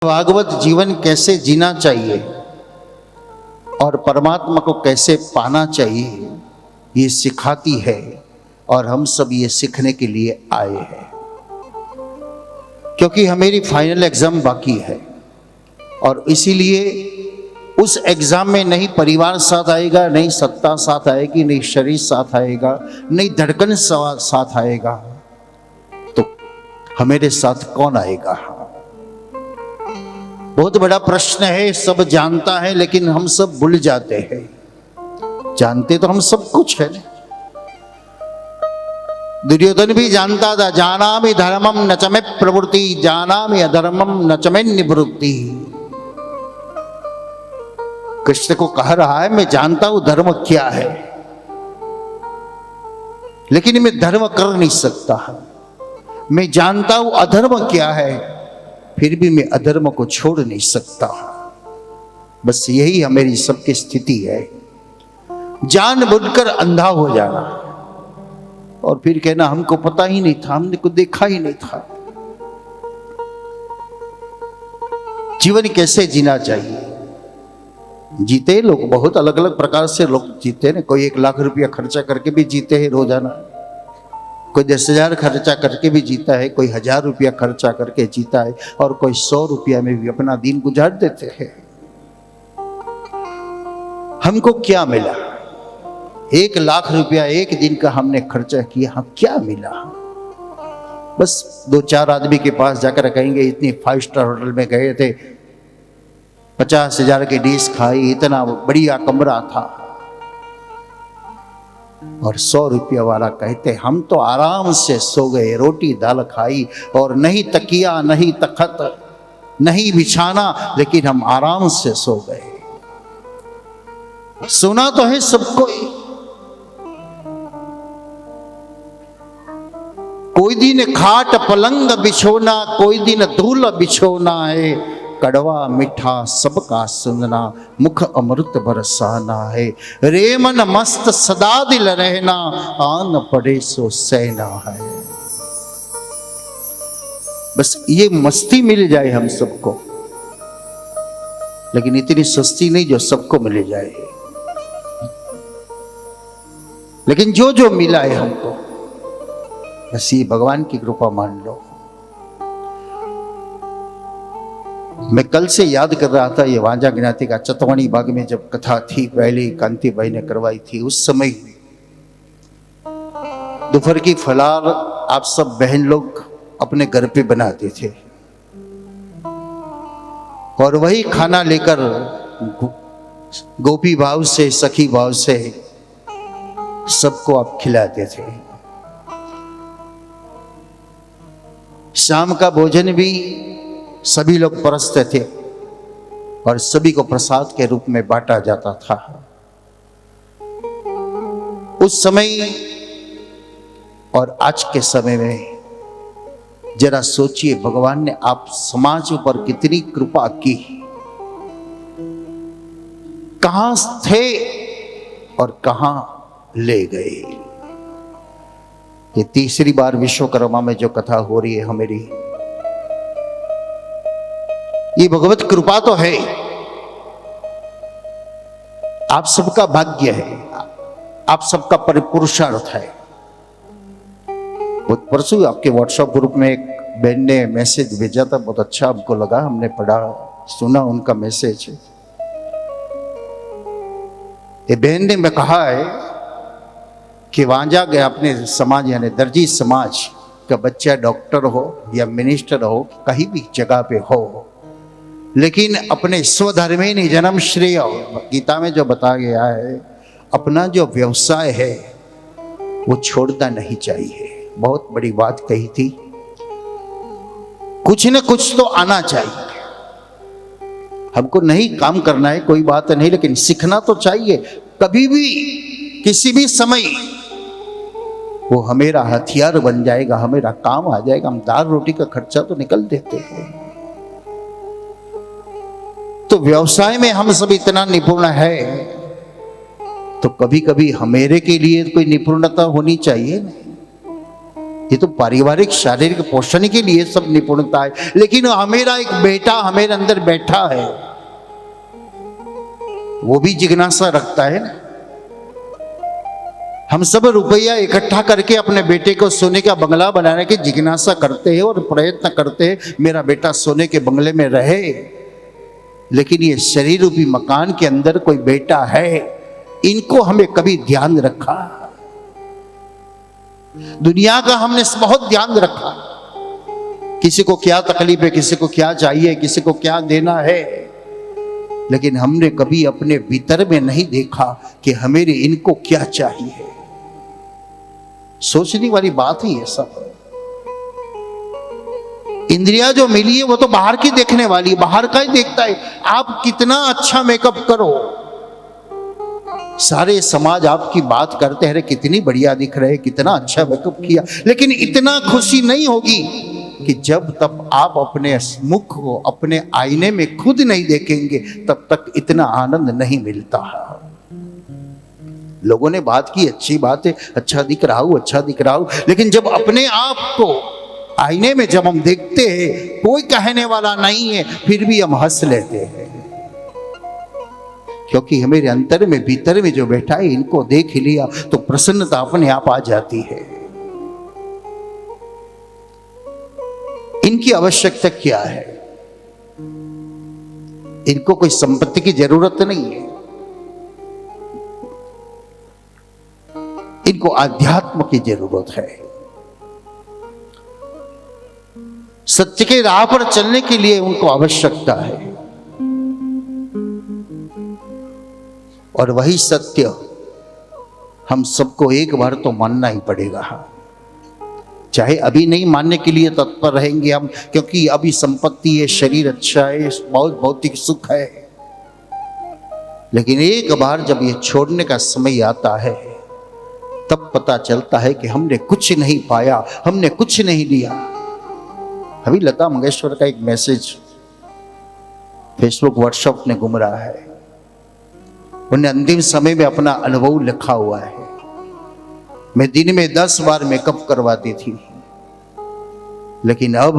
भागवत जीवन कैसे जीना चाहिए और परमात्मा को कैसे पाना चाहिए ये सिखाती है और हम सब ये सीखने के लिए आए हैं, क्योंकि हमारी फाइनल एग्जाम बाकी है और इसीलिए उस एग्जाम में नहीं परिवार साथ आएगा, नहीं सत्ता साथ आएगी, नहीं शरीर साथ आएगा, नहीं धड़कन साथ आएगा, तो हमारे साथ कौन आएगा? बहुत बड़ा प्रश्न है। सब जानता है लेकिन हम सब भूल जाते हैं। जानते तो हम सब कुछ है। दुर्योधन भी जानता था, जानामि धर्मम न च मे प्रवृत्ति, जानामि अधर्मम न च मे निवृत्ति। कृष्ण को कह रहा है मैं जानता हूं धर्म क्या है, लेकिन मैं धर्म कर नहीं सकता। मैं जानता हूं अधर्म क्या है, फिर भी मैं अधर्म को छोड़ नहीं सकता। बस यही हमारी सबकी स्थिति है, जानबूझकर अंधा हो जाना और फिर कहना हमको पता ही नहीं था, हमने को देखा ही नहीं था। जीवन कैसे जीना चाहिए? जीते लोग बहुत अलग अलग प्रकार से लोग जीते हैं। कोई 1 लाख रुपया खर्चा करके भी जीते हैं रोजाना, कोई 10,000 खर्चा करके भी जीता है, कोई 1,000 रुपया खर्चा करके जीता है और कोई 100 रुपया में भी अपना दिन गुजार देते हैं। हमको क्या मिला? 1 लाख रुपया एक दिन का हमने खर्चा किया, हम क्या मिला? बस 2-4 आदमी के पास जाकर कहेंगे इतनी 5 स्टार होटल में गए थे, 50,000 की डिश खाई, इतना बढ़िया कमरा था, और 100 रुपया वाला कहते हम तो आराम से सो गए, रोटी दाल खाई और नहीं तकिया, नहीं तखत, नहीं बिछाना, लेकिन हम आराम से सो गए। सुना तो है सबको। कोई दिन खाट पलंग बिछोना, कोई दिन धूल बिछोना है, कड़वा मीठा सबका सुनना, मुख अमृत बरसाना है, रे मन मस्त सदा दिल रहना, आन पड़े सो सहना है। बस ये मस्ती मिल जाए हम सबको, लेकिन इतनी सस्ती नहीं जो सबको मिल जाए, लेकिन जो जो मिला है हमको बस ये भगवान की कृपा मान लो। मैं कल से याद कर रहा था, ये वांझा ज्ञाति का चतवानी बाग में जब कथा थी, पहली कांति भाई ने करवाई थी, उस समय दोपहर की फलार आप सब बहन लोग अपने घर पे बनाते थे और वही खाना लेकर गोपी भाव से, सखी भाव से सबको आप खिलाते थे। शाम का भोजन भी सभी लोग परसते थे और सभी को प्रसाद के रूप में बांटा जाता था। उस समय और आज के समय में जरा सोचिए, भगवान ने आप समाज पर कितनी कृपा की। कहां थे और कहां ले गए। ये तीसरी बार विश्वकर्मा में जो कथा हो रही है हमारी, ये भगवत कृपा तो है, आप सबका भाग्य है, आप सबका परिपुरुषार्थ है। बहुत परसों आपके व्हाट्सएप ग्रुप में एक बहन ने मैसेज भेजा था, बहुत अच्छा हमको लगा, हमने पढ़ा सुना उनका मैसेज। ये बहन ने मैं कहा है कि वांझा गया अपने समाज यानी दर्जी समाज का बच्चा डॉक्टर हो या मिनिस्टर हो, कहीं भी जगह पे हो, लेकिन अपने स्वधर्मे नि जन्म श्रेय, गीता में जो बताया गया है, अपना जो व्यवसाय है वो छोड़ना नहीं चाहिए। बहुत बड़ी बात कही थी। कुछ न कुछ तो आना चाहिए। हमको नहीं काम करना है कोई बात नहीं, लेकिन सीखना तो चाहिए। कभी भी किसी भी समय वो हमेरा हथियार बन जाएगा, हमेरा काम आ जाएगा। हम दाल रोटी का खर्चा तो निकल देते हैं, तो व्यवसाय में हम सब इतना निपुण है तो कभी कभी हमेरे के लिए कोई निपुणता होनी चाहिए। ये तो पारिवारिक शारीरिक पोषण के लिए सब निपुणता है, लेकिन मेरा एक बेटा हमारे अंदर बैठा है, वो भी जिज्ञासा रखता है ना। हम सब रुपया इकट्ठा करके अपने बेटे को सोने का बंगला बनाने की जिज्ञासा करते हैं और प्रयत्न करते हैं मेरा बेटा सोने के बंगले में रहे, लेकिन ये शरीर रूपी मकान के अंदर कोई बेटा है, इनको हमें कभी ध्यान रखा? दुनिया का हमने बहुत ध्यान रखा, किसी को क्या तकलीफ है, किसी को क्या चाहिए, किसी को क्या देना है, लेकिन हमने कभी अपने भीतर में नहीं देखा कि हमें इनको क्या चाहिए। सोचने वाली बात ही है सब। इंद्रिया जो मिली है वो तो बाहर की देखने वाली, बाहर का ही देखता है। आप कितना अच्छा मेकअप करो, सारे समाज आपकी बात करते हैं, कितनी बढ़िया दिख रहे, कितना अच्छा मेकअप किया, लेकिन इतना खुशी नहीं होगी कि जब तक आप अपने मुख को अपने आईने में खुद नहीं देखेंगे, तब तक इतना आनंद नहीं मिलता। लोगों ने बात की, अच्छी बात है, अच्छा दिख रहा हूं, अच्छा दिख रहा हूं, लेकिन जब अपने आप को आईने में जब हम देखते हैं, कोई कहने वाला नहीं है, फिर भी हम हंस लेते हैं, क्योंकि हमारे अंतर में भीतर में जो बैठा है, इनको देख लिया तो प्रसन्नता अपने आप आ जाती है। इनकी आवश्यकता क्या है? इनको कोई संपत्ति की जरूरत नहीं है, इनको आध्यात्म की जरूरत है। सत्य के राह पर चलने के लिए उनको आवश्यकता है, और वही सत्य हम सबको एक बार तो मानना ही पड़ेगा। चाहे अभी नहीं मानने के लिए तत्पर रहेंगे हम, क्योंकि अभी संपत्ति है, शरीर अच्छा है, बहुत भौतिक सुख है, लेकिन एक बार जब ये छोड़ने का समय आता है, तब पता चलता है कि हमने कुछ नहीं पाया, हमने कुछ नहीं लिया। अभी लता मंगेशकर का एक मैसेज फेसबुक व्हाट्सएप ने घूम रहा है, उन्हें अंतिम समय में अपना अनुभव लिखा हुआ है। मैं दिन में 10 बार मेकअप करवाती थी, लेकिन अब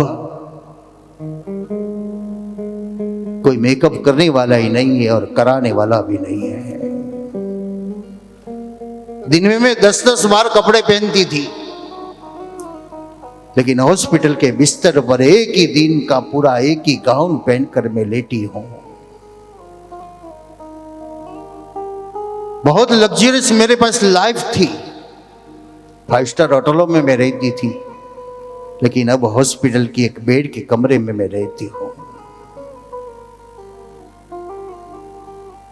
कोई मेकअप करने वाला ही नहीं है और कराने वाला भी नहीं है। दिन में मैं 10-10 बार कपड़े पहनती थी, लेकिन हॉस्पिटल के बिस्तर पर एक ही दिन का पूरा एक ही गाउन पहनकर मैं लेटी हूं। बहुत लग्जरियस मेरे पास लाइफ थी, 5 स्टार होटलों में मैं रहती थी, लेकिन अब हॉस्पिटल की एक बेड के कमरे में मैं रहती हूं।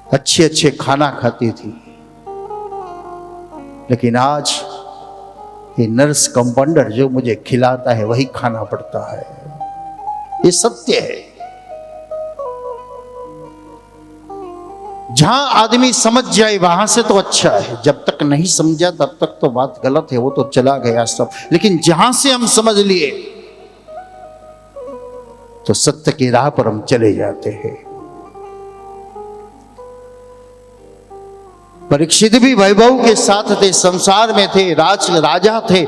अच्छे अच्छे खाना खाती थी, लेकिन आज ये नर्स कंपाउंडर जो मुझे खिलाता है वही खाना पड़ता है। ये सत्य है। जहां आदमी समझ जाए वहां से तो अच्छा है, जब तक नहीं समझा तब तक तो बात गलत है, वो तो चला गया सब। लेकिन जहां से हम समझ लिए तो सत्य की राह पर हम चले जाते हैं। परीक्षित भी वैभव के साथ थे, संसार में थे, राजा थे।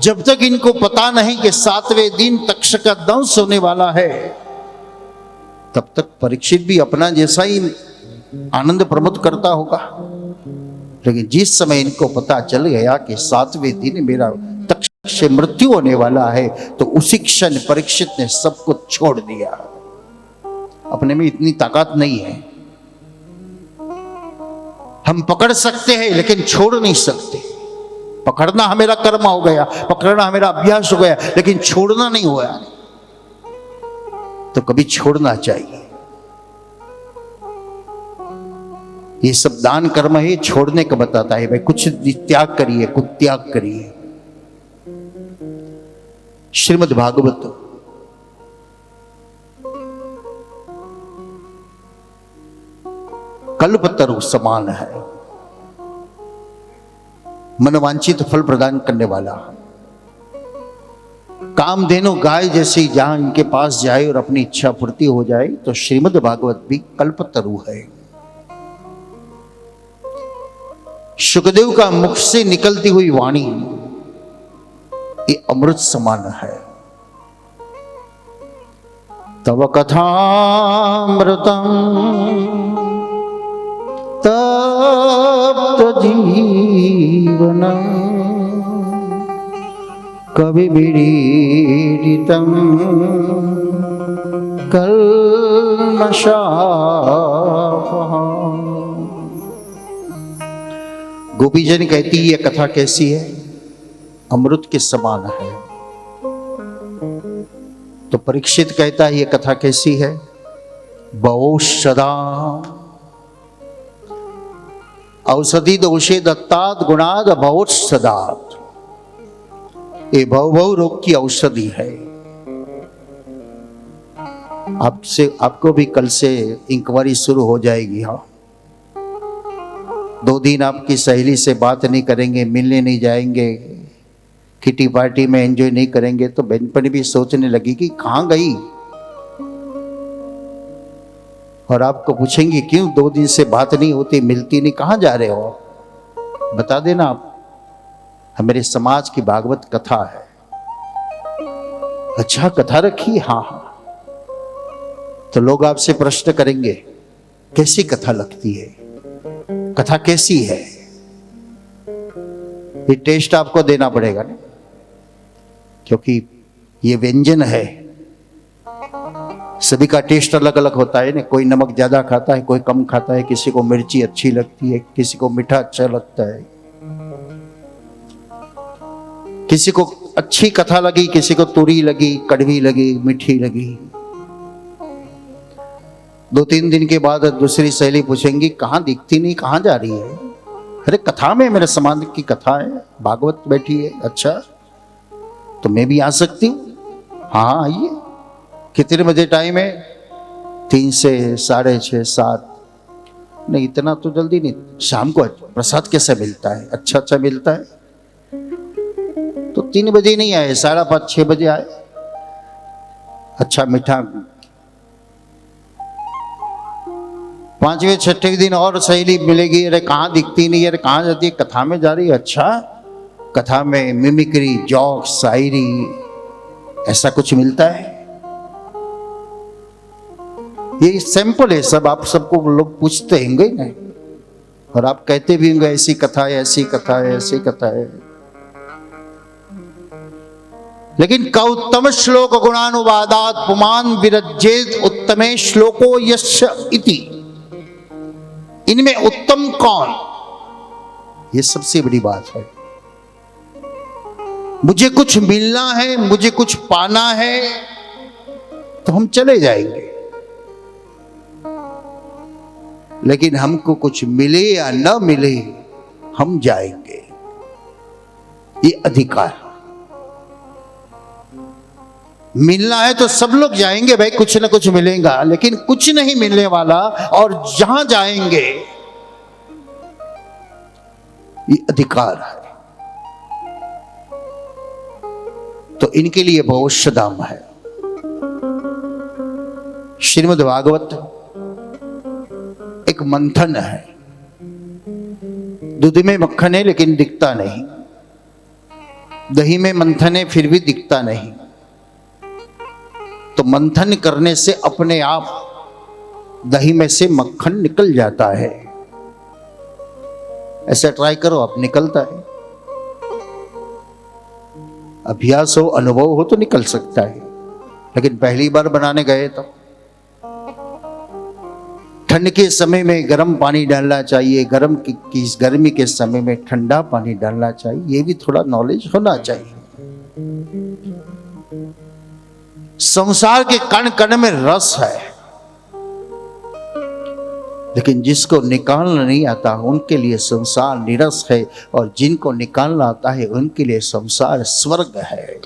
जब तक इनको पता नहीं कि 7वें दिन तक्षक का दंश होने वाला है, तब तक परीक्षित भी अपना जैसा ही आनंद प्रमोद करता होगा। लेकिन जिस समय इनको पता चल गया कि 7वें दिन मेरा तक्षक से मृत्यु होने वाला है, तो उसी क्षण परीक्षित ने सब कुछ छोड़ दिया। अपने में इतनी ताकत नहीं है, हम पकड़ सकते हैं लेकिन छोड़ नहीं सकते। पकड़ना हमारा कर्म हो गया, पकड़ना हमारा अभ्यास हो गया, लेकिन छोड़ना नहीं हुआ। तो कभी छोड़ना चाहिए। ये सब दान कर्म है, छोड़ने का बताता है। भाई कुछ त्याग करिए, कुछ त्याग करिए। श्रीमद् भागवत कल्पतरु समान है, मनवांछित फल प्रदान करने वाला। कामधेनु गाय जैसी जहां इनके पास जाए और अपनी इच्छा पूर्ति हो जाए, तो श्रीमद् भागवत भी कल्पतरु है। सुखदेव का मुख से निकलती हुई वाणी ये अमृत समान है। तव कथामृतम तप्त जीवनम कवि विरीडितम कल्मषापहम्। गोपीजन कहती है ये कथा कैसी है? अमृत के समान है। तो परीक्षित कहता है ये कथा कैसी है? बहुशदा औषधि दोषे दत्ताद गुणाद बहुशदात। ये भव रोग की औषधि है। आपको भी कल से इंक्वायरी शुरू हो जाएगी। हाँ, 2 दिन आपकी सहेली से बात नहीं करेंगे, मिलने नहीं जाएंगे, किटी पार्टी में एंजॉय नहीं करेंगे, तो बहनपनी भी सोचने लगी कि कहां गई। और आपको पूछेंगे क्यों 2 दिन से बात नहीं होती, मिलती नहीं, कहां जा रहे हो? बता देना आप। हमारे समाज की भागवत कथा है। अच्छा, कथा रखी? हाँ हाँ। तो लोग आपसे प्रश्न करेंगे कैसी कथा लगती है, कथा कैसी है? ये टेस्ट आपको देना पड़ेगा ना, क्योंकि ये व्यंजन है। सभी का टेस्ट अलग अलग होता है ना। कोई नमक ज्यादा खाता है, कोई कम खाता है, किसी को मिर्ची अच्छी लगती है, किसी को मीठा अच्छा लगता है, किसी को अच्छी कथा लगी, किसी को तुरी लगी, कड़वी लगी, मीठी लगी। 2-3 दिन के बाद दूसरी सहेली पूछेंगी कहां दिखती नहीं, कहां जा रही है? अरे कथा में, मेरे समाज की कथा है, भागवत बैठी है। अच्छा, तो मैं भी आ सकती हूँ? हाँ आइए। कितने बजे टाइम है? 3 से 6:30 7। नहीं, इतना तो जल्दी नहीं। शाम को प्रसाद कैसा मिलता है? अच्छा मिलता है। तो 3 बजे नहीं आए, 5:30 6 बजे आए। अच्छा मीठा। 5वें 6ठे दिन और सहेली मिलेगी। अरे कहाँ दिखती नहीं, अरे कहाँ जाती है? कथा में जा रही है। अच्छा, कथा में मिमिक्री, जोक, शायरी, ऐसा कुछ मिलता है? ये सैंपल है सब। आप सबको लोग पूछते होंगे ना, और आप कहते भी होंगे ऐसी कथा है, ऐसी कथा है, ऐसी कथा है। लेकिन कौत्तम श्लोक गुणानुवादात पुमान विरज्येत उत्तमे श्लोको यश इति। इनमें उत्तम कौन? ये सबसे बड़ी बात है। मुझे कुछ मिलना है, मुझे कुछ पाना है, तो हम चले जाएंगे। लेकिन हमको कुछ मिले या न मिले, हम जाएंगे। ये अधिकार। मिलना है तो सब लोग जाएंगे भाई, कुछ ना कुछ मिलेगा। लेकिन कुछ नहीं मिलने वाला और जहां जाएंगे, ये अधिकार है। तो इनके लिए बहुशदाम है। श्रीमद् भागवत एक मंथन है। दूध में मक्खन है लेकिन दिखता नहीं, दही में मंथन है फिर भी दिखता नहीं। तो मंथन करने से अपने आप दही में से मक्खन निकल जाता है। ऐसा ट्राई करो, अब निकलता है। अभ्यास हो, अनुभव हो तो निकल सकता है। लेकिन पहली बार बनाने गए तो ठंड के समय में गर्म पानी डालना चाहिए, गर्मी के समय में ठंडा पानी डालना चाहिए। ये भी थोड़ा नॉलेज होना चाहिए। संसार के कण कण में रस है, लेकिन जिसको निकालना नहीं आता उनके लिए संसार निरस है, और जिनको निकालना आता है उनके लिए संसार स्वर्ग है।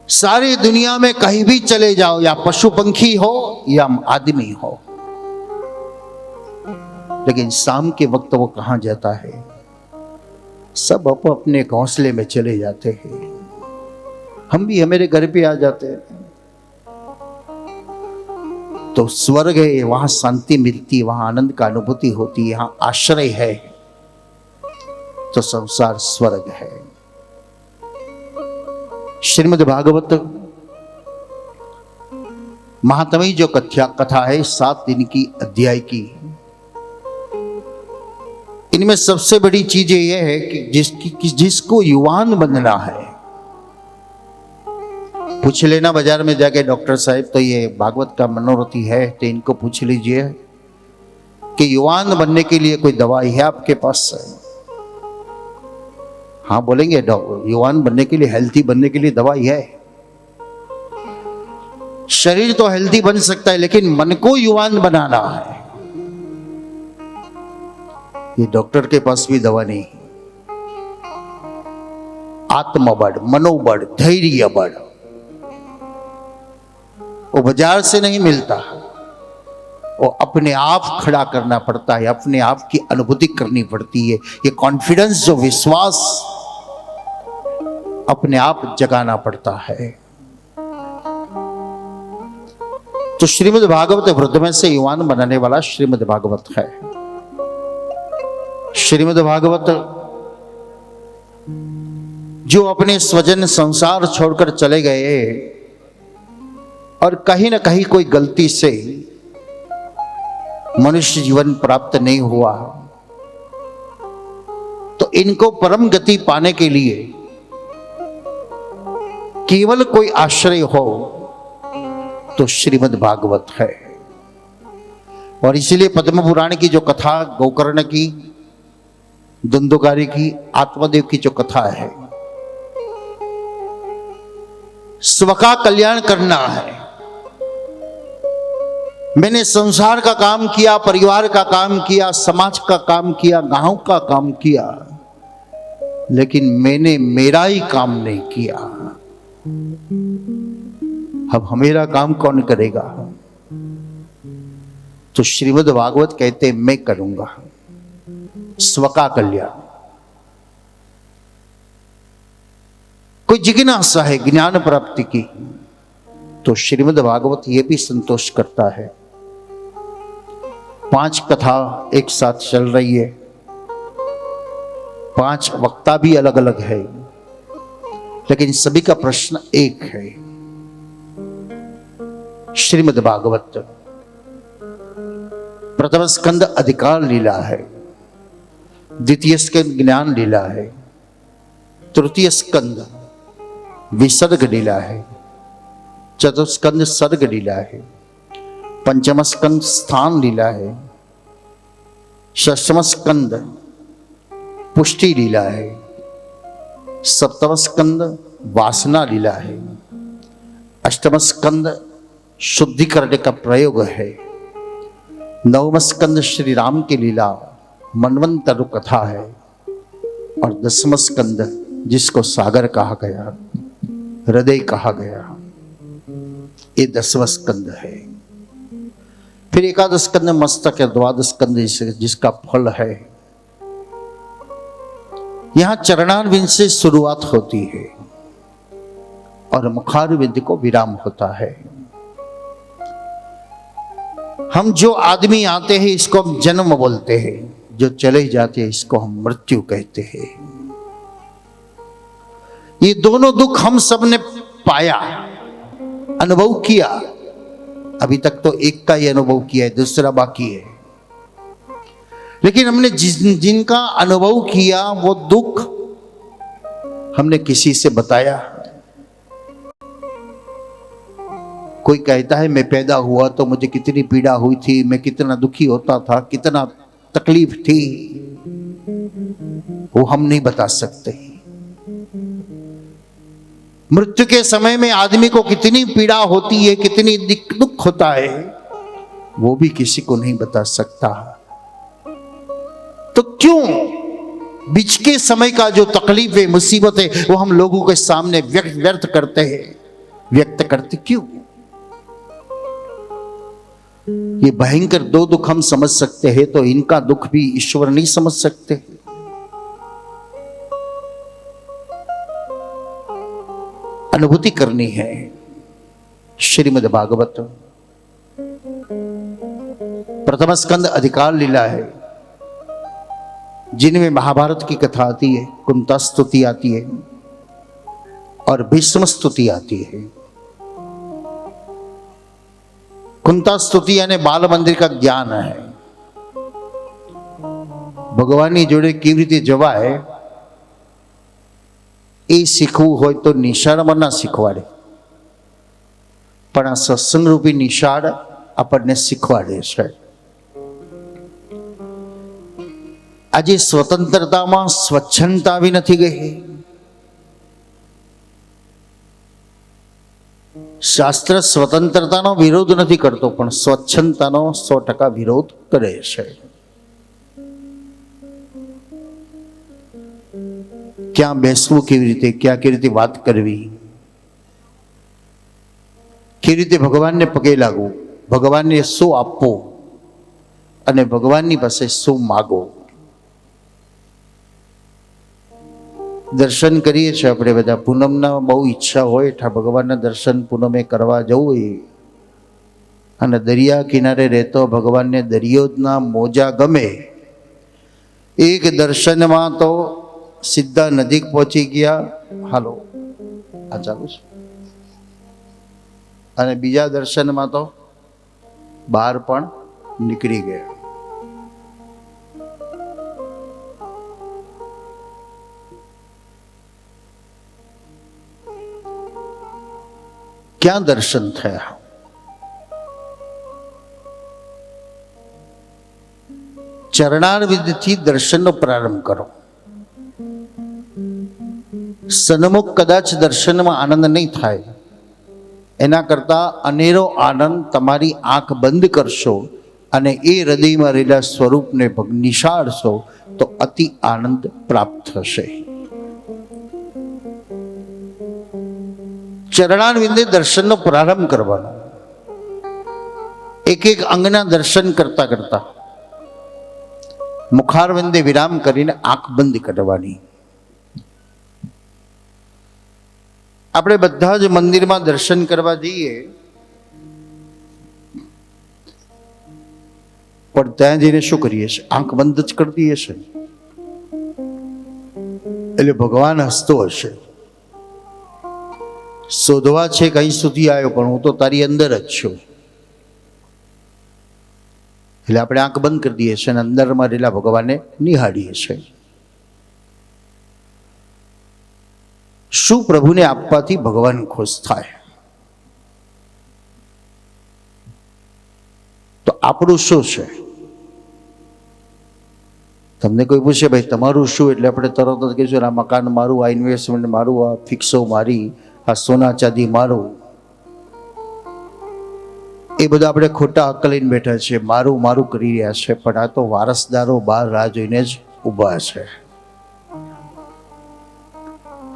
सारी दुनिया में कहीं भी चले जाओ, या पशु पंखी हो या आदमी हो, लेकिन शाम के वक्त वो कहां जाता है? सब अपने घोंसले में चले जाते हैं। हम भी हमारे घर पे आ जाते हैं। तो स्वर्ग है, वहां शांति मिलती है, वहां आनंद का अनुभूति होती है, यहां आश्रय है। तो संसार स्वर्ग है। श्रीमद् भागवत महात्म्य जो कथा है 7 दिन की अध्याय की, इनमें सबसे बड़ी चीज यह है कि जिसको युवान बनना है, पूछ लेना बाजार में जाके, डॉक्टर साहब तो ये भागवत का मनोरथी है तो इनको पूछ लीजिए कि युवान बनने के लिए कोई दवाई है आपके पास? हाँ बोलेंगे, युवान बनने के लिए, हेल्थी बनने के लिए दवाई है। शरीर तो हेल्थी बन सकता है लेकिन मन को युवान बनाना है, ये डॉक्टर के पास भी दवा नहीं। आत्मबल, मनोबल, धैर्य बल वो बाजार से नहीं मिलता, वो अपने आप खड़ा करना पड़ता है, अपने आप की अनुभूति करनी पड़ती है। ये कॉन्फिडेंस, जो विश्वास अपने आप जगाना पड़ता है। तो श्रीमद् भागवत वृद्ध से युवान बनाने वाला श्रीमद् भागवत है। श्रीमद् भागवत जो अपने स्वजन संसार छोड़कर चले गए और कहीं ना कहीं कोई गलती से मनुष्य जीवन प्राप्त नहीं हुआ, तो इनको परम गति पाने के लिए केवल कोई आश्रय हो तो श्रीमद् भागवत है। और इसलिए पद्म पुराण की जो कथा, गोकर्ण की, धुंधुकारी की, आत्मदेव की जो कथा है, स्व का कल्याण करना है। मैंने संसार का काम किया, परिवार का काम किया, समाज का काम किया, गांव का काम किया, लेकिन मैंने मेरा ही काम नहीं किया। अब मेरा काम कौन करेगा? तो श्रीमद् भागवत कहते मैं करूंगा स्व का कल्याण। कोई जिज्ञासा है ज्ञान प्राप्ति की, तो श्रीमद् भागवत ये भी संतोष करता है। 5 कथा एक साथ चल रही है, 5 वक्ता भी अलग अलग है, लेकिन सभी का प्रश्न एक है। श्रीमद् भागवत प्रथम स्कंद अधिकार लीला है, द्वितीय स्कंद ज्ञान लीला है, तृतीय स्कंद विसर्ग लीला है, चतुर्थ स्कंद सर्ग लीला है, पंचम स्कंद स्थान लीला है, षष्ठम स्कंद पुष्टि लीला है, सप्तम स्कंद वासना लीला है, अष्टम स्कंद शुद्धि करने का प्रयोग है, नवम स्कंद श्री राम की लीला मनवंतर कथा है, और 10वां स्कंद जिसको सागर कहा गया, हृदय कहा गया, ये 10वां स्कंद है। फिर एकादश स्कंद मस्तक है, द्वादश स्कंद जिसका फल है। यहां चरणारविंद से शुरुआत होती है और मुखारविंद को विराम होता है। हम जो आदमी आते हैं इसको हम जन्म बोलते हैं, जो चले जाते हैं इसको हम मृत्यु कहते हैं। ये दोनों दुख हम सब ने पाया, अनुभव किया। अभी तक तो एक का ही अनुभव किया है, दूसरा बाकी है। लेकिन हमने जिनका अनुभव किया वो दुख हमने किसी से बताया। कोई कहता है मैं पैदा हुआ तो मुझे कितनी पीड़ा हुई थी, मैं कितना दुखी होता था, कितना तकलीफ थी, वो हम नहीं बता सकते। मृत्यु के समय में आदमी को कितनी पीड़ा होती है, कितनी दुख होता है, वो भी किसी को नहीं बता सकता। तो क्यों बीच के समय का जो तकलीफ है, मुसीबत है, वो हम लोगों के सामने व्यक्त करते हैं? व्यक्त करते क्यों? ये भयंकर 2 दुख हम समझ सकते हैं, तो इनका दुख भी ईश्वर नहीं समझ सकते? अनुभूति करनी है। श्रीमद् भागवत प्रथम स्कंद अधिकार लीला है, जिनमें महाभारत की कथा आती है, कुंता स्तुति आती है और भीष्म स्तुति आती है। कुंता स्तुति यानी बाल मंदिर का ज्ञान है। ભગવાનની જોડે કેવી રીતે જવાય એ શીખવું હોય તો નિશાળમાં ના શીખવાડે, પણ આ સત્સંગ રૂપી નિશાળ આપણને શીખવાડે છે। આજે સ્વતંત્રતામાં સ્વચ્છંદતા આવી નથી ગઈ। શાસ્ત્ર સ્વતંત્રતાનો વિરોધ નથી કરતો, પણ સ્વચ્છંદતાનો 100% વિરોધ કરે છે। ક્યાં બેસવું, કેવી રીતે, ક્યાં કેવી રીતે વાત કરવી, કેવી રીતે ભગવાનને પગે લાગવું, ભગવાનને શું આપવું અને ભગવાનની પાસે શું માગો। દર્શન કરીએ છીએ આપણે બધા, પૂનમના બહુ ઈચ્છા હોય એટલા ભગવાનના દર્શન પૂનમે કરવા જવું હોય, અને દરિયા કિનારે રહેતો ભગવાનને દરિયોના મોજા ગમે। એક દર્શનમાં તો સીધા નજીક પહોંચી ગયા, હાલો આ ચાલુ છે, અને બીજા દર્શનમાં તો બહાર પણ નીકળી ગયા। ક્યાં દર્શન થયા? ચરણારવિંદથી દર્શનનો પ્રારંભ કરો। સન્મુખ કદાચ દર્શનમાં આનંદ નહીં થાય, એના કરતા અનેરો આનંદ તમારી આંખ બંધ કરશો અને એ હૃદયમાં રહેલા સ્વરૂપને નિશાળશો તો અતિ આનંદ પ્રાપ્ત થશે। ચરણારવિંદે દર્શનનો પ્રારંભ કરવાનો। એક એક અંગના દર્શન કરતા કરતા મુખારવિંદે વિરામ કરીને આંખ બંધ કરવાની। આપણે બધા જ મંદિરમાં દર્શન કરવા જઈએ, પણ ત્યાં જઈને શું કરીએ છીએ? આંખ બંધ જ કરી દઈએ છીએ। એટલે ભગવાન હસતો હશે, શોધવા છે કઈ સુધી આવ્યો, પણ હું તો તારી અંદર જ છું। એટલે આપણે આંખ બંધ કરી દઈએ છીએ અને અંદરમાં રહેલા ભગવાનને નિહાળીએ છીએ। શું પ્રભુને આપવાથી ભગવાન ખુશ થાય? તો આપણું શું છે? તમને કોઈ પૂછે ભાઈ તમારું શું, એટલે આપણે તરત જ કહીશું આ મકાન મારું, આ ઇન્વેસ્ટમેન્ટ મારું, આ ફિક્સો મારી, આ સોના ચાંદી મારું। એ બધા આપણે ખોટા હક લઈને બેઠા છીએ, મારું મારું કરી રહ્યા છે, પણ આ તો વારસદારો બહાર રાહ જોઈને જ ઊભા છે।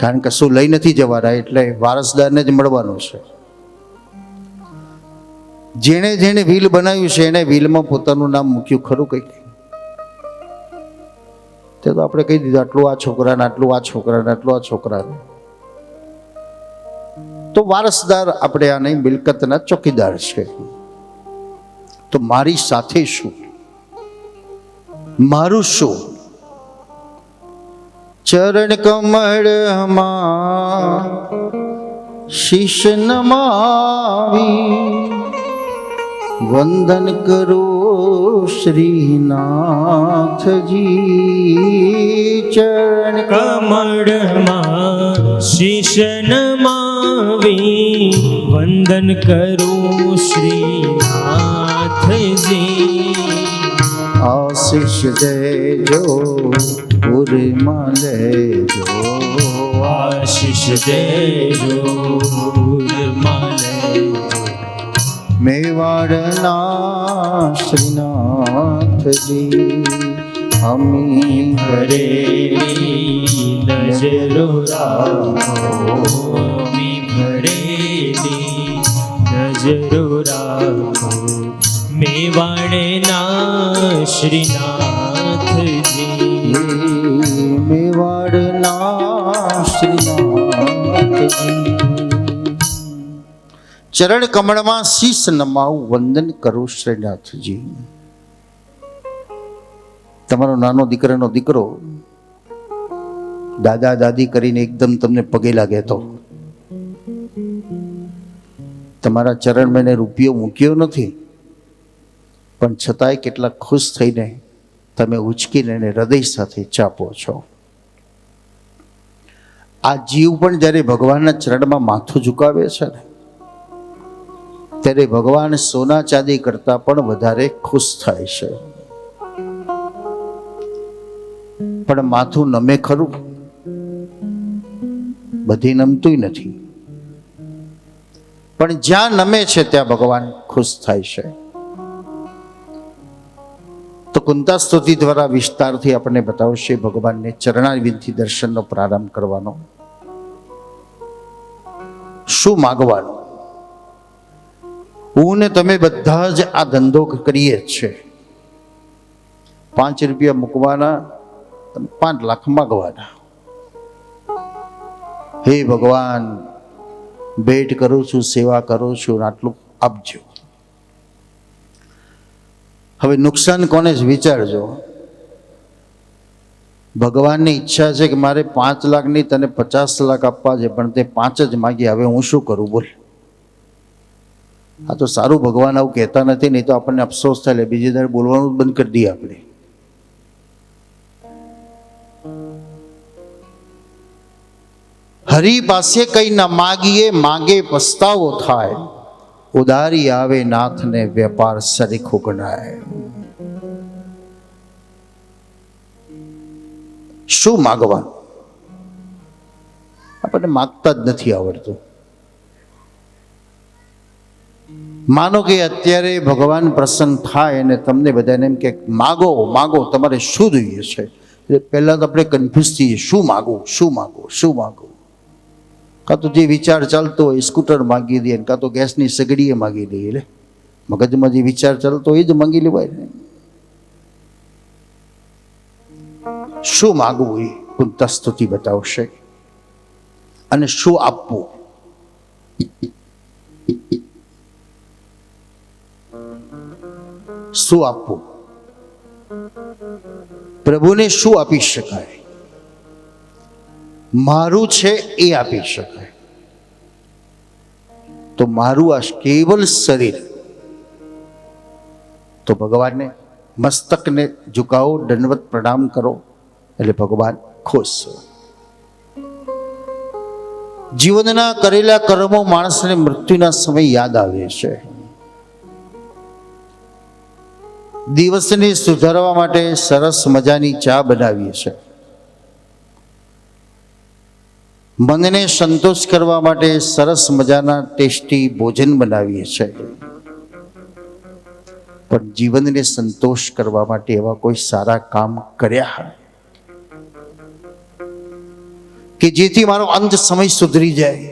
કારણ કે શું લઈ નથી જવાના, એટલે વારસદારને જ મળવાનું છે। જેણે જેણે વ્હીલ બનાવ્યું છે એને વ્હીલમાં પોતાનું નામ મૂક્યું ખરું કંઈક? તે તો આપણે કહી દીધું આટલું આ છોકરાને, આટલું આ છોકરાને, આટલું આ છોકરાને। તો વારસદાર આપણે આ નહીં, મિલકતના ચોકીદાર છે। તો મારી સાથે શું, મારું શું? ચરણ કમળ હમા શીશ નમાવી વંદન કરો શ્રીનાથજી। ચરણ કમળમાં શીશ નમાવી વંદન કરું શ્રીનાથજી। આશીષ દેજો પુરમાં લેજો, આશીષ દેજો પુરમાં લેજો। મેવાડના શ્રીનાથજી હમી ભરેલી નજરો રાખો, અમી ભરેલી નજરો રાખો। મેવાડના શ્રીનાથજી, મેવાડના શ્રીનાથજી। ચરણ કમળમાં શીશ નમાવું વંદન કરું શ્રીનાથજી। તમારો નાનો દીકરાનો દીકરો દાદા દાદી કરીને એકદમ તમને પગે લાગે તો તમારા ચરણ મેં રૂપિયો મૂક્યો નથી, પણ છતાંય કેટલા ખુશ થઈને તમે ઉચકીને એને હૃદય સાથે ચાપો છો. આ જીવ પણ જ્યારે ભગવાનના ચરણમાં માથું ઝુકાવે છે ને, ત્યારે ભગવાન સોના ચાંદી કરતા પણ વધારે ખુશ થાય છે. પણ માથું નમે ખરું? બધી નમતું નથી, પણ જ્યાં નમે છે ત્યાં ભગવાન ખુશ થાય છે. તો કુંતા સ્તુતિ દ્વારા વિસ્તારથી આપણને બતાવશે ભગવાનને ચરણારવિંદથી દર્શનનો પ્રારંભ કરવાનો, શું માગવાનું. હું ને તમે બધા જ આ ધંધો કરીએ જ છે. 5 રૂપિયા મૂકવાના, 5 લાખ માગવાના. હે ભગવાન, ભેટ કરું છું, સેવા કરું છું, આટલું આપજો. હવે નુકસાન કોને જ વિચારજો. ભગવાનની ઈચ્છા છે કે મારે 5 લાખ નહીં, તને 50 લાખ આપવા છે, પણ તે 5 જ માગી. હવે હું શું કરું બોલ? આ તો સારું, ભગવાન આવું કહેતા નથી, નહીં તો આપણને અફસોસ થાય, બીજી દર બોલવાનું બંધ કરી દઈએ આપણે. હરિ પાસે કઈ ના માગીએ, માગે પસ્તાવો થાય. ઉધારી આવે નાથને વેપાર સરીખો ગણાય. શું માગવાનું? આપણને માગતા જ નથી આવડતું. માનો કે અત્યારે ભગવાન પ્રસન્ન થાય અને તમને બધાને એમ કે માગો માગો, તમારે શું જોઈએ છે? એટલે પહેલા તો આપણે કન્ફ્યુઝ થઈએ, શું માગવું, શું માગવું, શું માગવું. કાં તો જે વિચાર ચાલતો હોય સ્કૂટર માગી દે, કાં તો ગેસની સગડીએ માગી દઈએ. એટલે મગજમાં જે વિચાર ચાલતો હોય એ જ માગી લેવાય ને. શું માગવું એ કુંતા સ્તુતિ બતાવશે, અને શું આપવું. શું આપવું? પ્રભુને શું આપી શકાય? મારું છે એ આપી શકાય. તો મારું આ કેવલ શરીર, તો ભગવાનને મસ્તકને ઝુકાવો, દંડવત પ્રણામ કરો, એટલે ભગવાન ખુશ. જીવનના કરેલા કર્મો માણસને મૃત્યુના સમય યાદ આવે છે. દિવસને સુધારવા માટે સરસ મજાની ચા બનાવીએ છે. મનને સંતોષ કરવા માટે સરસ મજાના ટેસ્ટી ભોજન બનાવીએ છીએ. પણ જીવનને સંતોષ કરવા માટે એવા કોઈ સારા કામ કર્યા કે જેથી મારો અંત સમય સુધરી જાય?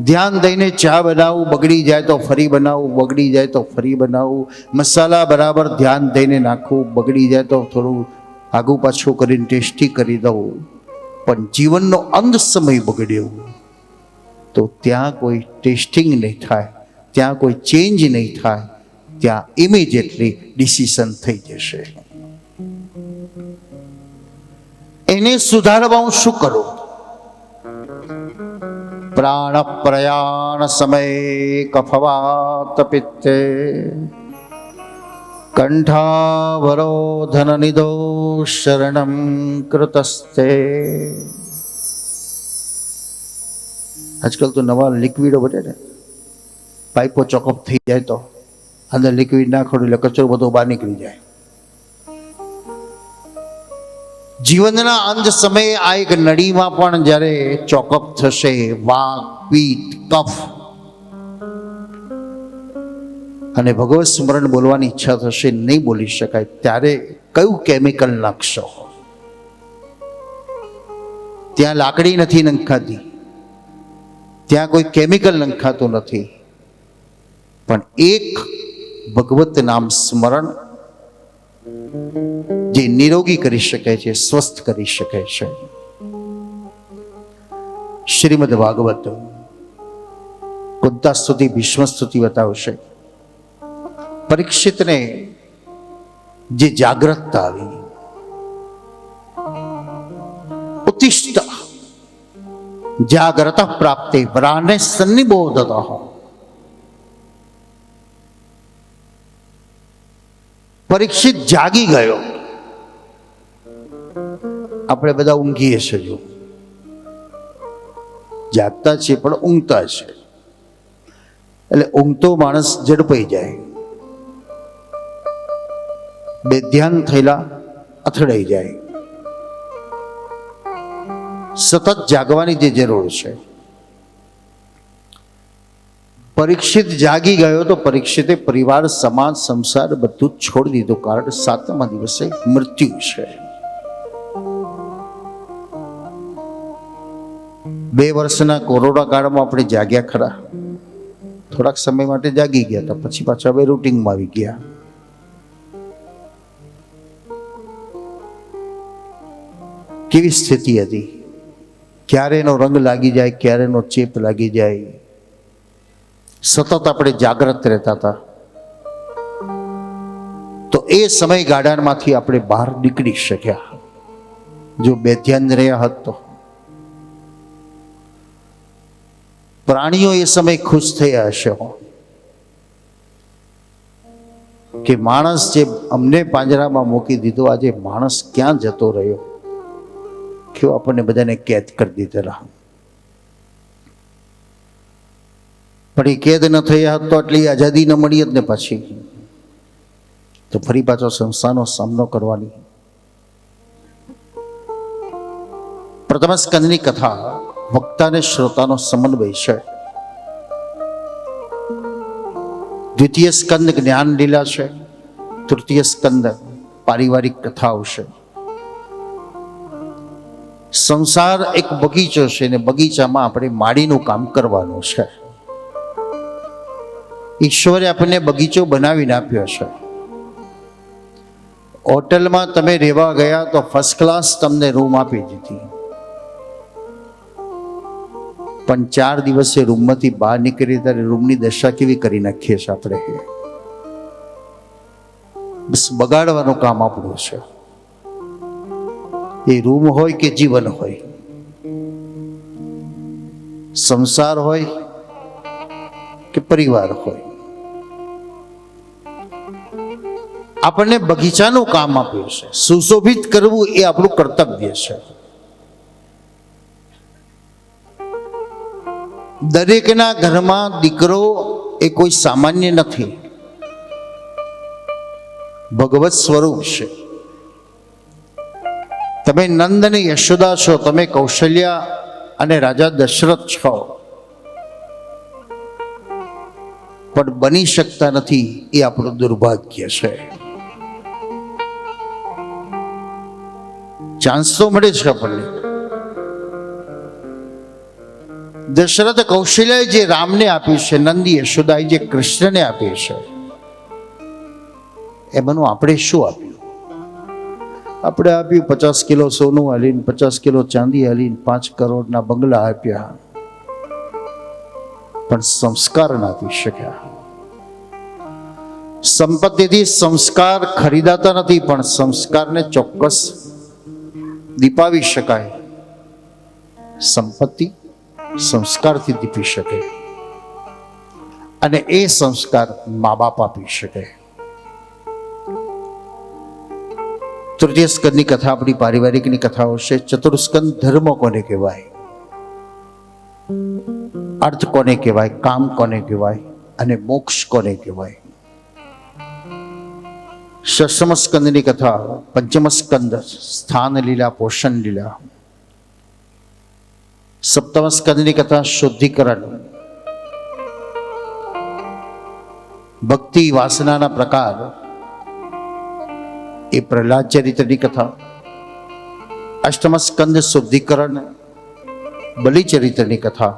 ધ્યાન દઈને ચા બનાવું, બગડી જાય તો ફરી બનાવું, બગડી જાય તો ફરી બનાવું. મસાલા બરાબર ધ્યાન દઈને નાખવું, બગડી જાય તો થોડું આગું પાછું કરીને ટેસ્ટી કરી દઉં. પણ જીવનનો અંત સમય બગડ્યો તો ત્યાં કોઈ ટેસ્ટિંગ નહીં થાય, ત્યાં કોઈ ચેન્જ નહીં થાય, ત્યાં ઇમિડિયેટલી ડિસિઝન થઈ જશે. એને સુધારવા હું શું કરું? પ્રાણ પ્રયાણ સમય કફવાત પિત્તે કંઠાવરોધન નિદો શરણમ કૃતસ્તે. આજકાલ તો નવા લિક્વિડો બને ને, પાઇપો ચોકઅપ થઈ જાય તો અંદર લિક્વિડ નાખો એટલે કચરો બધો બહાર નીકળી જાય. જીવનના અંત સમયે આ એક નળીમાં પણ જ્યારે ચોકઅપ થશે, વાક, પિત્ત, કફ, અને ભગવત સ્મરણ બોલવાની ઈચ્છા થશે, નહીં બોલી શકાય, ત્યારે કયું કેમિકલ નાખશો? ત્યાં લાકડી નથી નંખાતી, ત્યાં કોઈ કેમિકલ નંખાતું નથી, પણ એક ભગવત નામ સ્મરણ જે નિરોગી કરી શકે છે, સ્વસ્થ કરી શકે છે. શ્રીમદ ભાગવત કુંતા સ્તુતિ ભીષ્મ સ્તુતિ બતાવશે. પરીક્ષિતને જે જાગ્રતતા આવી, ઉત્તિષ્ઠ જાગ્રત પ્રાપ્તે વરાને સન્નિબોધત. પરીક્ષિત જાગી ગયો. આપણે બધા ઊંઘીએ છીએ, જો જાગતા છીએ પણ ઊંઘતા છે, એટલે ઊંઘતો માણસ ઝડપાઈ જાય, બેધ્યાન થયેલા અથડાઈ જાય. સતત જાગવાની જે જરૂર છે. પરીક્ષિત જાગી ગયો તો પરીક્ષિતે પરિવાર, સમાજ, સંસાર બધું જ છોડી દીધું, કારણ 7મા દિવસે મૃત્યુ છે. 2 વર્ષના કોરોના કાળમાં આપણે જાગ્યા ખરા, થોડાક સમય માટે જાગી ગયા હતા, પછી પાછા હવે રૂટિનમાં આવી ગયા. કેવી સ્થિતિ હતી, ક્યારે એનો રંગ લાગી જાય, ક્યારે એનો ચેપ લાગી જાય, સતત આપણે જાગ્રત રહેતા હતા. તો એ સમયગાળામાંથી આપણે બહાર નીકળી શક્યા. જો બેધ્યાન રહ્યા હોત તો પ્રાણીઓ એ સમય ખુશ થયા હશે કે માણસ જે અમને પાંજરામાં મૂકી દીધો, આજે માણસ ક્યાં જતો રહ્યો, કેવો આપણને બધાને કેદ કરી દીધેલા. પણ એ કેદ ન થયા હોત તો આટલી આઝાદી ન મળી જ ને પછી તો ફરી પાછો સંસારનો સામનો કરવાની. પ્રથમ સ્કંદની કથા વક્તા અને શ્રોતાનો સમન્વય છે. દ્વિતીય સ્કંદ જ્ઞાન લીલા છે. તૃતીય સ્કંદ પારિવારિક કથાઓ છે. સંસાર એક બગીચો છે ને બગીચામાં આપણે માળીનું કામ કરવાનું છે. ઈશ્વરે આપણને બગીચો બનાવીને આપ્યો છે. હોટલમાં તમે રહેવા ગયા તો ફર્સ્ટ ક્લાસ તમને રૂમ આપી દીધી, પણ 4 દિવસે રૂમમાંથી બહાર નીકળી ત્યારે રૂમની દશા કેવી કરી નાખીએ છીએ આપણે. બસ બગાડવાનું કામ આપણું છે. એ રૂમ હોય કે જીવન હોય, સંસાર હોય કે પરિવાર હોય, આપણને બગીચાનું કામ આપ્યું છે. સુશોભિત કરવું એ આપણું કર્તવ્ય છે. દરેકના ઘરમાં દીકરો એ કોઈ સામાન્ય નથી, ભગવત સ્વરૂપ છે. તમે નંદ અને યશોદા છો, તમે કૌશલ્યા અને રાજા દશરથ છો, પણ બની શકતા નથી. એ આપણું દુર્ભાગ્ય છે. ચાન્સ તો મળે છે આપણને. દશરથ કૌશલ્યાએ જે રામને આપ્યું છે, નંદી યશોદાએ જે કૃષ્ણને આપ્યું છે, એમાંનું આપણે શું આપ્યું? આપણે આપ્યું 50 કિલો સોનું હાલીને, 50 કિલો ચાંદી હાલીને, 5 કરોડના બંગલા આપ્યા, પણ સંસ્કાર ના આપી શક્યા. સંપત્તિથી સંસ્કાર ખરીદાતા નથી, પણ સંસ્કારને ચોક્કસ દીપાવી શકાય. સંપત્તિ સંસ્કારથી દીપી શકે, અને એ સંસ્કાર મા બાપ આપી શકે. તૃતીય સ્કંદની કથા આપણી પારિવારિકની કથાઓ છે. ચતુર્સ્કંદ ધર્મ કોને કહેવાય, અર્થ કોને કહેવાય, કામ કોને કહેવાય અને મોક્ષ કોને કહેવાય. ષષ્ઠમ સ્કંદની કથા પંચમ સ્કંદ સ્થાન લીલા, પોષણ લીલા. સપ્તમ સ્કંદની કથા શુદ્ધિકરણ, ભક્તિ વાસનાના પ્રકાર, એ પ્રહલાદ ચરિત્રની કથા. અષ્ટમ સ્કંદ શુદ્ધિકરણ, બલિ ચરિત્રની કથા.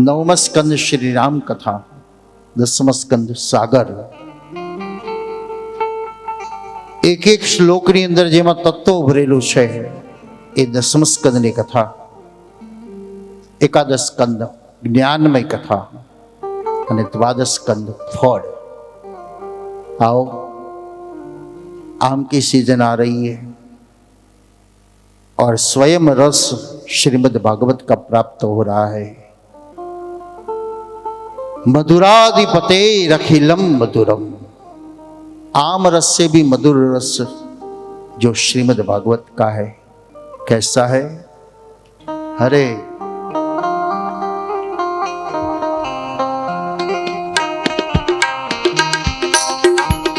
નવમ સ્કંદ શ્રી રામ કથા. દસમ સ્કંદ સાગર. એક એક શ્લોકની અંદર જેમાં તત્વ ભરેલું છે એ દસમ સ્કંદની કથા. એકાદશ સ્કંદ જ્ઞાનમય કથા અને દ્વાદશ સ્કંદ ફળ. આવો आम की सीजन आ रही है और स्वयं रस श्रीमद् भागवत का प्राप्त हो रहा है। मधुराधिपते रखिलम मधुरम, आम रस से भी मधुर रस जो श्रीमद् भागवत का है। कैसा है? हरे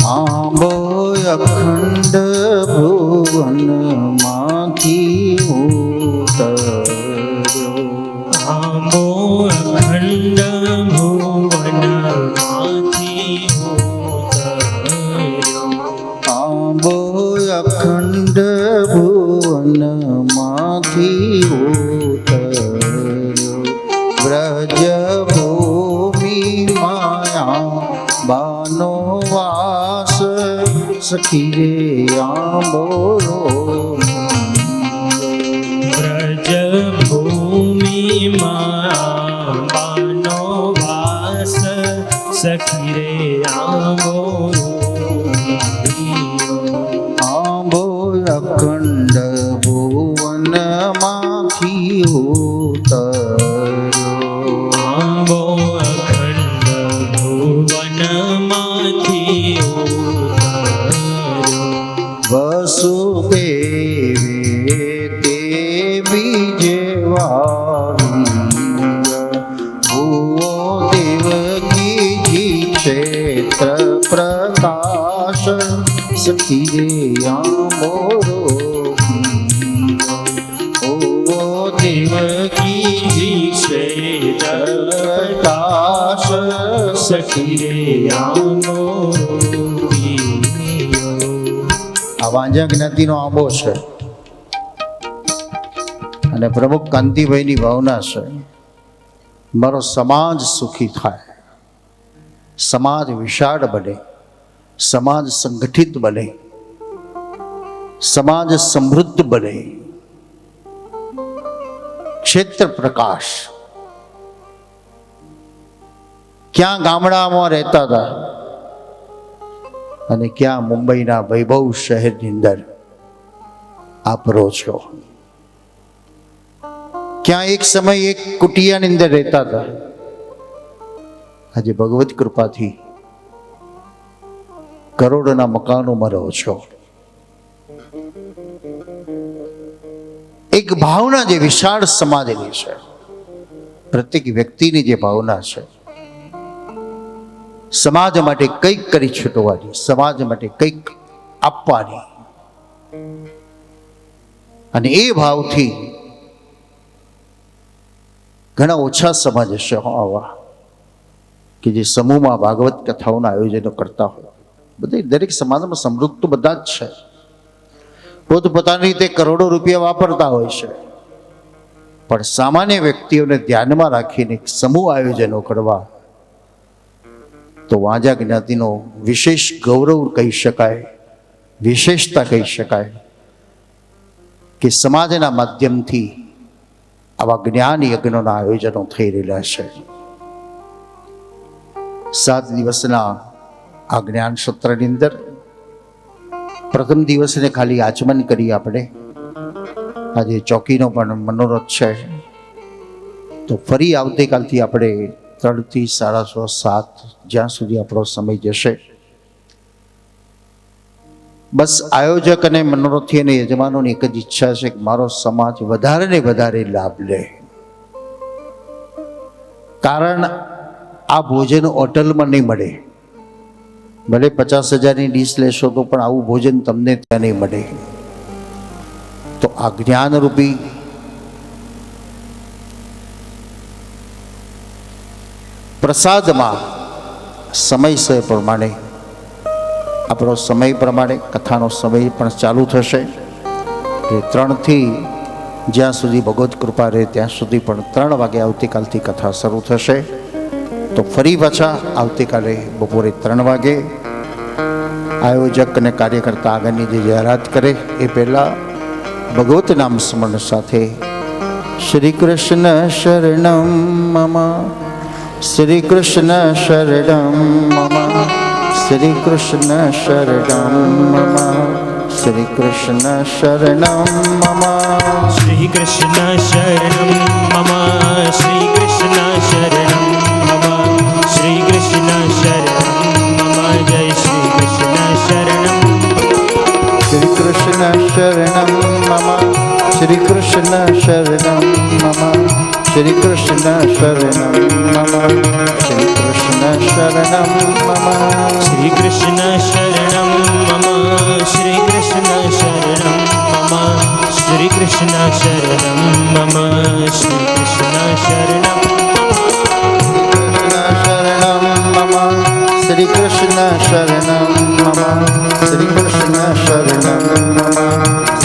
आंबो अखंड भुवन माथी उतर्यो, आंबो अखंड भुवन माथी उतर्यो, आंबो अखंड भुवन माथी उतर्यो, ब्रज भूमि माया बानो वास सखी रे आंबोरो, ब्रज भूमि माया बानो वास सखी रे आंबोरो, आंबो अखंड भुवन माथी उतर्यो, आंबो अखंड भुवन माथी उतर्यो, वसुदेवे ते बीजवारिय, भुवो देवकी जी क्षेत्र प्रकाश सखी रे आंबोरो, भुवो देवकी जी क्षेत्र प्रकाश सखी रे आंबोरो पियो। આ વાંજા જ્ઞાતિનો આંબો છે અને પ્રમુખ કાંતિભાઈની ભાવના છે મારો સમાજ સુખી થાય, સમાજ વિશાળ બને, સમાજ સંગઠિત બને, સમાજ સમૃદ્ધ બને, ક્ષેત્ર પ્રકાશ। ક્યાં ગામડામાં રહેતા હતા અને ક્યાં મુંબઈના વૈભવ શહેરની અંદર આપ રહો છો। ક્યાં એક સમય એક કુટિયાની અંદર રહેતા હતા, આજે ભગવત કૃપાથી કરોડોના મકાનોમાં રહો છો। એક ભાવના જે વિશાળ સમાજની છે, પ્રત્યેક વ્યક્તિની જે ભાવના છે, સમાજ માટે કંઈક કરી છૂટવાની, સમાજ માટે કંઈક આપવાની, અને એ ભાવથી ઘણા ઓછા સમાજ હશે આવા કે જે સમૂહમાં ભાગવત કથાઓના આયોજનો કરતા હોય। બધા દરેક સમાજમાં સમૃદ્ધ તો બધા જ છે, પોતપોતાની રીતે કરોડો રૂપિયા વાપરતા હોય છે, પણ સામાન્ય વ્યક્તિઓને ધ્યાનમાં રાખીને સમૂહ આયોજનો કરવા તો વાંજા જ્ઞાતિનો વિશેષ ગૌરવ કહી શકાય, વિશેષતા કહી શકાય કે સમાજના માધ્યમથી આવા જ્ઞાન યજ્ઞોના આયોજનો થઈ રહેલા છે। 7 દિવસના આ જ્ઞાન સત્રની અંદર પ્રથમ દિવસને ખાલી આચમન કરી આપણે, આજે ચોકીનો પણ મનોરથ છે, તો ફરી આવતીકાલથી આપણે 3 થી 6:30 7 જ્યાં સુધી આપણો સમય જશે, બસ આયોજક અને મનોરથી અને યજમાનોની એક જ ઈચ્છા છે કે મારો સમાજ વધારે ને વધારે લાભ લે। કારણ આ ભોજન હોટલમાં નહીં મળે, ભલે 50,000ની ડીશ લેશો તો પણ આવું ભોજન તમને ત્યાં નહીં મળે। તો આ જ્ઞાનરૂપી પ્રસાદમાં સમયસર પ્રમાણે આપણો સમય પ્રમાણે કથાનો સમય પણ ચાલુ થશે કે 3 થી જ્યાં સુધી ભગવત કૃપા રહે ત્યાં સુધી પણ 3 વાગે આવતીકાલથી કથા શરૂ થશે। તો ફરી પાછા આવતીકાલે બપોરે 3 વાગે આયોજક અને કાર્યકર્તા આગળની જે જાહેરાત કરે એ પહેલાં ભગવત નામ સ્મરણ સાથે શ્રી કૃષ્ણ શરણમ મમ, શ્રી કૃષ્ણ શરણમ મમ, श्री कृष्ण शरणं मम श्री कृष्ण शरणं मम श्री कृष्ण शरणं मम श्री कृष्ण शरणं मम श्री कृष्ण शरणं मम जय श्री कृष्ण शरणं श्री कृष्ण शरणं मम श्री कृष्ण शरणं मम श्री कृष्ण शरणं मम श्री कृष्ण शरणं मम श्री कृष्ण शरणं मम श्री कृष्ण शरणं मम श्री कृष्ण शरणं मम श्री कृष्ण शरणं श्री कृष्ण शरणं मम श्री कृष्ण शरणं मम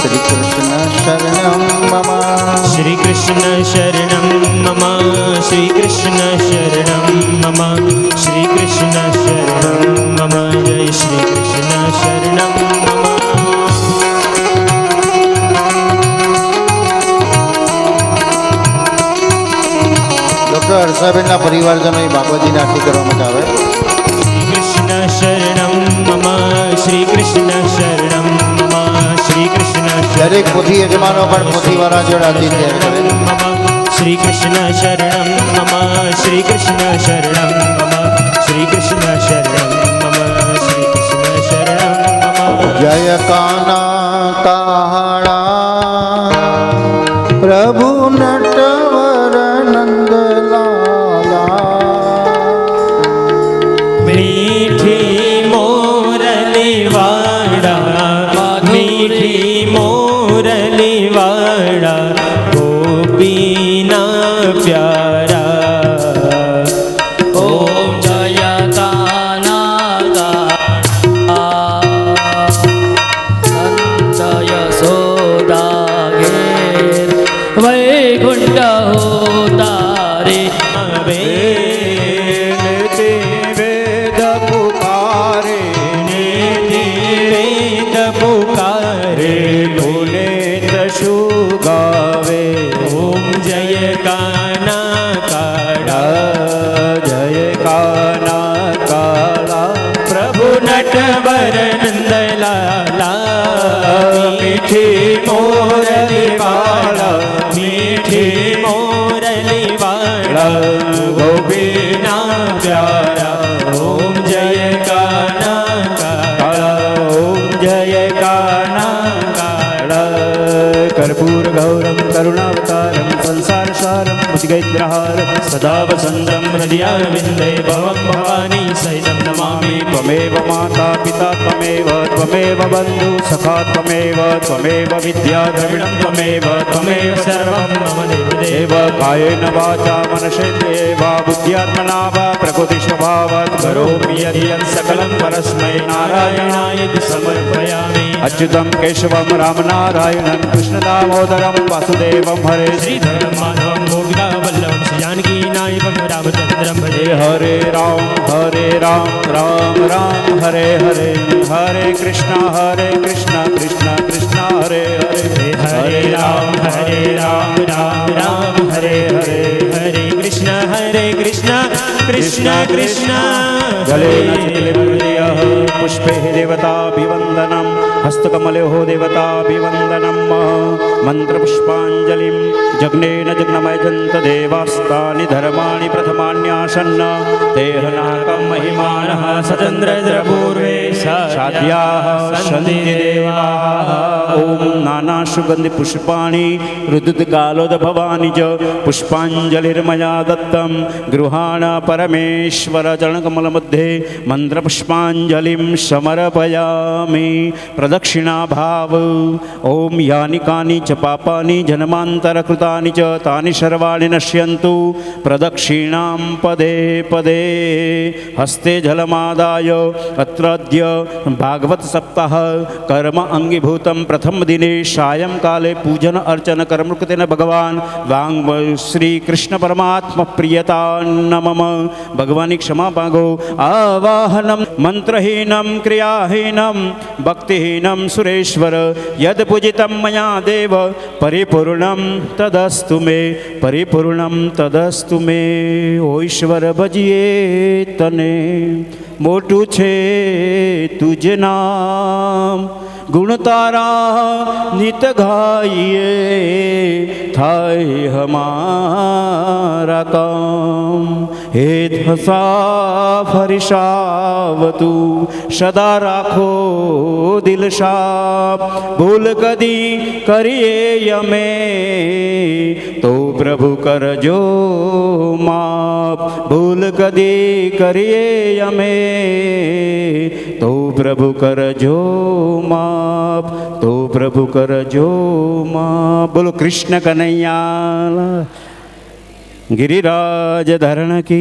श्री कृष्ण शरणं मम श्री कृष्ण शरणं मम श्री कृष्ण शरणं मम श्री कृष्ण शरणं मम जय श्री कृष्ण शरणं मम ડૉક્ટર હર્ષાબેનના પરિવારજનોએ ભાગવતીની આરતી કરવામાં આવે. श्री कृष्ण शरणं मम श्री कृष्ण शरणं मम श्री कृष्ण દરેક પોથી યજમાનો પણ પોથીવાળા જોડે આરતી તૈયાર કરે. मम श्री कृष्ण शरणं मम श्री कृष्ण शरणं मम श्री कृष्ण शरणं मम श्री कृष्ण शरणं मम જય કાના કાળા પ્રભુ નટવર નંદલાલા मीठी मोरली वाड़ा मीठी मोरली वाड़ा गोपीना प्यारा ओम जय कानादा संत यशोदा घेर वैकुंठ होता रे वेद पुकारे वेद पुकारे बोले दशु गावे ओम जय काना काड़ा जय काना काड़ा प्रभु नटवर नंदलाला मीठी मोरली वाला मीठी मोरली वाला गोपीना प्यारा ओम जय काना काला ओम जय काना काला कर्पूर गौरम करुणावतारम संसार सारम भुजगैद्रहारम सदा वसंतम हृदयारविंदे भवं भवानी सहितं नमामि त्वमेव माता पिता त्वमेव बन्धु सखा त्वमेव विद्या द्रविणं त्वमेव सर्वं मम देव कायेन वाचा मनसेन्द्रियेवा बुद्ध्यात्मना वा प्रकृतिस्वभावात् करोमि यत् सकलं परस्मै नारायणाय समर्पयामि अच्युतं केशवं रामनारायणं कृष्णदामोदरं वासुदेवं हरे श्रीधरं माधवं गोपिकावल्लभं श्रीजानकी नायकं रामचन्द्रं भजे हरे राम राम राम हरे हरे हरे कृष्ण कृष्ण कृष्ण हरे हरे हरे राम राम राम हरे हरे हरे कृष्ण कृष्ण कृष्ण गले पुष्पे देवताभिवन्दनं हस्तकमलयोः देवताभिवन्दनं मन्त्रपुष्पाञ्जलिं जग्नेन जग्नमयजन्त देवास्तानि धर्माणि प्रथमान्यासन्न तेहनाकं महिमानः सचन्द्रपूर्वे साध्याः सन्ति देवाः ॐ नानासुगन्धिपुष्पाणि ऋतुकालोद्भवानि च पुष्पाञ्जलिर्मया दत्तं गृहाण परमेश्वरचरणकमलमध्ये मन्त्रपुष्पाञ्जलिं समर्पयामि प्रदक्षिणाभाव ॐ यानि कानि च पापानि जन्मान्तरकृतानि च तानि सर्वाणि नश्यन्तु प्रदक्षिणां पदे पदे हस्ते जलमादाय अत्राद्य भागवत सप्ताह कर्म अंगीभूतं प्रथम दिने सायंकाले पूजन अर्चन कर्म कृतेन भगवान वांग श्री कृष्ण परमात्मा प्रियता नमम भगवानी क्षमा मागो आवाहनम मंत्रहीनम क्रियाहीनम भक्तिहीनम सुरेश्वर यद पूजितं मया देव परिपूर्णं तदस्तु मे परिपूर्णं तदस्तु मे ओ ईश्वर भजिए तने મોટું છે તુજ નામ. ગુણ તારા નિત ગાઈએ થાય હમારા કામ. હે ધસા ફરિશાવતું સદા રાખો દિલ શાપ. ભૂલ કદી કરીએ અમે તો પ્રભુ કરજો માપ. ભૂલ કદી કરીએ અમે તો પ્રભુ કરજો માપ. તો પ્રભુ કરજો માપ. બોલો કૃષ્ણ કનૈયા. गिरिराज धरण की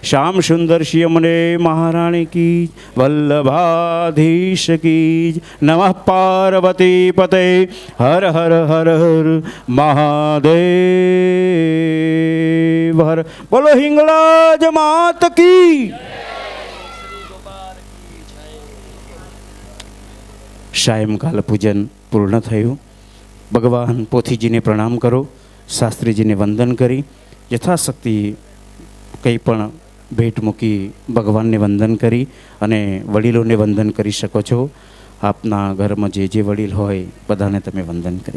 श्याम सुंदर श्री यमुने महारानी की वल्लभाधीश की नमः पार्वती पते हर हर हर हर महादेव हर. बोलो हिंगलाज मात की. સાયંકાલ પૂજન પૂર્ણ થયું. ભગવાન પોથીજીને પ્રણામ કરો, શાસ્ત્રીજીને વંદન કરી યથાશક્તિ કંઈ પણ ભેટ મૂકી ભગવાનને વંદન કરી અને વડીલોને વંદન કરી શકો છો. આપના ઘરમાં જે વડીલ હોય બધાને તમે વંદન કરી